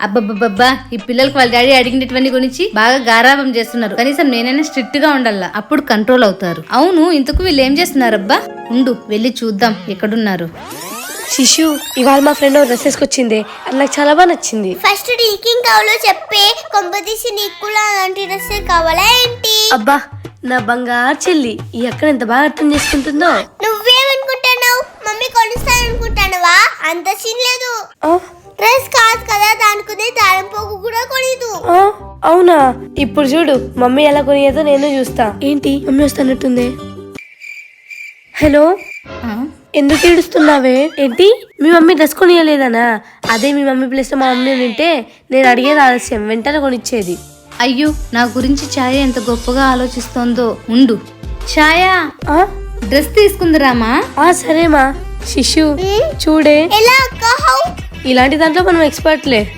అబ్బబ్బబ్బా ఈ పిల్లలకి వాళ్ళ డాడీ అడిగినటువంటి గురించి బాగా గారాబం చేస్తున్నారు. కనీసం నేనైనా స్ట్రిక్ట్ గా ఉండాలా, అప్పుడు కంట్రోల్ అవుతారు. అవును, ఇంతకు వీళ్ళు ఏం చేస్తున్నారబ్బా? ఉండు వెళ్ళి చూద్దాం ఎక్కడున్నారు. శిశు, ఇవాళ మా ఫ్రెండ్ డ్రెస్ వేసుకొచ్చింది, అది నాకు చాలా బాగా నచ్చింది. ఫస్ట్ నీకేం కావాలో చెప్పే, కొంపదీసి నీకు కూడా అలాంటి డ్రెస్ కావాలా ఏంటి? అబ్బా నా బంగారు చెల్లి, ఈ అక్కడ ఎంత బాగా అర్థం చేసుకుంటుందో. నువ్వేమనుకుంటున్నావు? మమ్మీ కొనిస్తాననుకుంటానవా? అంత సీన్ లేదు. ఆ, డ్రెస్ కాదు కదా, దానికునే దారం పోగు కూడా కొనిదు. ఆ, అవునా? ఇప్పుడు చూడు మమ్మీ ఎలా కొనియేదో నేను చూస్తా. ఏంటి మమ్మీ వస్తానట్టుంది. హలో, ఎందుకు ఏడుస్తున్నావే? ఏంటి మీ మమ్మీ డ్రెస్ కొనియలేదనా? అదే మీ మమ్మీ ప్లేస్ లో మా మమ్మీ ఉంటే నేను అడిగేది ఆలస్యం, వెంటనే కొనిచ్చేది. అయ్యో, నా గురించి ఛాయ ఎంత గొప్పగా ఆలోచిస్తోందో. ఉండు ఛాయా, ఆ, డ్రెస్ తీసుకుందిరామా? సరేమా. శిశు చూడే, ఎలా అక్క? హౌ? ఇలాంటి దాంట్లో మనం ఎక్స్పర్ట్లే.